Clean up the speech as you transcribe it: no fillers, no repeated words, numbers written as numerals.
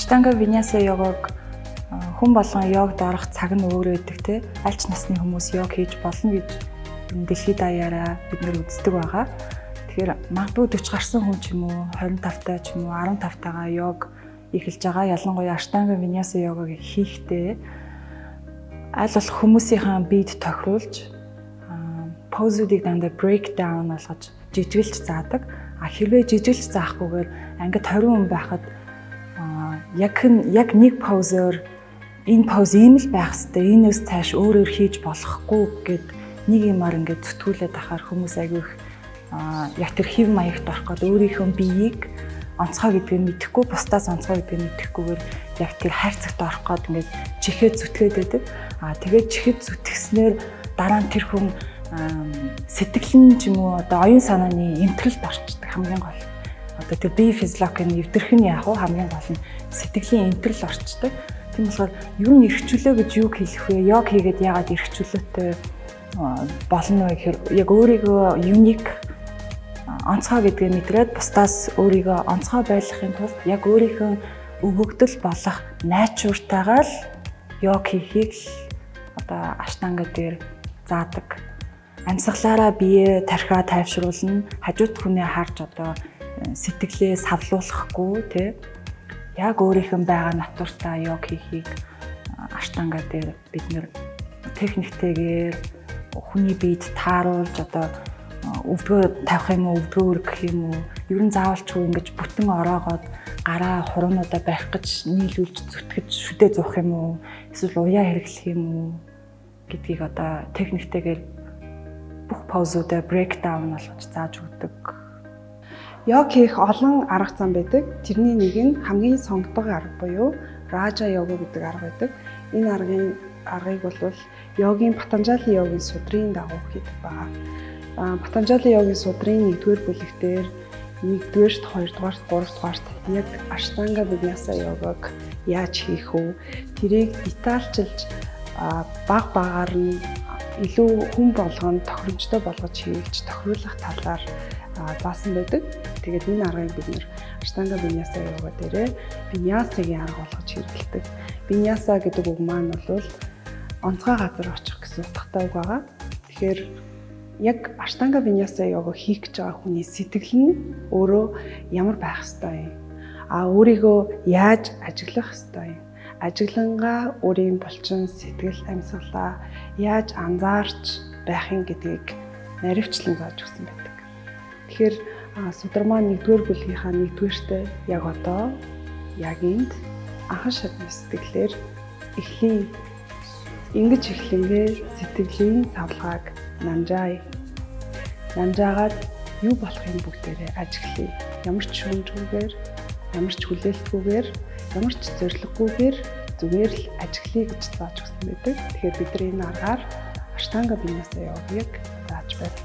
Аштанга Виняса йогог хүн болгон йогд орох цаг нь өөр байдаг те. Аль ч насны хүмүүс йог хийж болно гэж дэлхийд даяараа бид нэр үздэг байгаа. Тэгэхээр магадгүй 40 гарсан хүн ч юм уу 25 таа ч юм уу 15 таага йог эхэлж байгаа. Ялангуяа Аштанга Виняса йогог хийхдээ аль болох хүмүүсийнхаа биед тохируулж позуудыг дандаа breakdown болгож жижиглж заадаг. Хэрвээ жижиглж заахгүйгээр ангид 20 хүн байхад яг нэг позоор энэ поз ийм л байх хэвээр энэс цааш өөрөөр хийж болохгүй гэд нэг юмар ингээд зүтгүүлээд ахаар хүмүүс айгүй их яг тэр хэв маягт орох гээд өөрийнхөө биеийг онцгой гэдгийг мэдэхгүй бусдаас онцгой гэдгийг мэдэхгүйгээр яг тэр хайрцагт орох гээд ингээд чихээ зүтгээд байдаг. Тэгээд чихэд зүтгэснээр дараа нь тэр хүн сэтгэлэн ч юм уу одоо оюун санааны эмтрэлд орчдөг хамгийн гол. Одоо тэр бие физиологийн эвдэрх нь яг хамгийн гол нь сэтгэлийн эмтрэл орчдөг. Тийм болохоор ер нь эрхчлөө гэж юу хэлэх вэ? Йог хийгээд яагаад эрхчлөөтэй болно вэ гэхээр яг өөрийгөө юник онцгой гэдгээ мэдрээд бусдаас өөрийгөө онцгой байлгахын тулд яг өөрийнхөө өгөгдөл болох найчууртайгаар л йог хийхийг л одоо аштанга дээр заадаг. Амьсгалаараа бие тархиа тайвшруулна, хажууд хүнээ харж одоо сэтгэлээ савлуулахгүй тий. Яг өөрийнх нь байгаа натуртаа йог хийхийг аштанга дээр бид нэр техниктэйгээр хүний биед тааруулж одоо өвдгөө тавих юм уу, өвдгөө өргөх юм уу, ер нь заавалчгүй ингэж бүтэн ороогоод гараа хуруунуудаа барих гэж нийлүүлж зүтгэж шүдээ зуух юм уу, эсвэл уяа хэрэглэх юм уу гэдгийг одоо техниктэйгээр бүх позуудаа breakdown болгож зааж өгдөг. Йог хийх олон арга зам байдаг. Тэрний нэг нь хамгийн сонгодог арга буюу Ража йога гэдэг арга байдаг. Энэ аргыг бол йогийн Патанжали йогийн судрын дагуу хийдэг байгаа. Патанжали йогийн судрын 1-р бүлэгтэр 1-р, 2-р, 3-р яг Аштанга Виняса йогог яаж хийх вэ? Тэрийг детальчилж баг багаар нь илүү хүн болгонд тохиромжтой болгож хийлж тохируулах талаар заасан байдаг. Тэгээд энэ аргыг бид нэр Аштанга Виняса йога дээрээ Винясагийн арга болгож хэрэглэдэг. Виняса гэдэг үг маань бол онцгой газар очих гэсэн утгатай үг байгаа. Тэгэхээр яг Аштанга Виняса йога хийх гэж байгаа хүний сэтгэл нь өөрөө ямар байх ёстой юм? Өөрийгөө яаж ажиглах ёстой юм? Ажиглангаа өөрийн булчин сэтгэл амьсгалаа яаж анзаарч байх юм гэдгийг наривчлан зааж өгсөн байдаг. Тэгэхээр судармаа 1-р бүлгийнхаа 1-дүгээртээ яг одоо яг энд анхан шатны сэтгэлээр эхлэе. Ингэж эхлэнгээ сэтгэлийн савлгааг намжаая. Намжаагаад юу болохын бүгдээрээ ажиглая. Ямар ч шүүмжгүйгээр, ямар ч хүлээлтгүйгээр, ямар ч зориггүйгээр зүгээр л ажиглая гэж зааж өгсөн байдаг. Тэгэхээр бид энэ аргаар Аштанга Виняса йогыг зааж байна.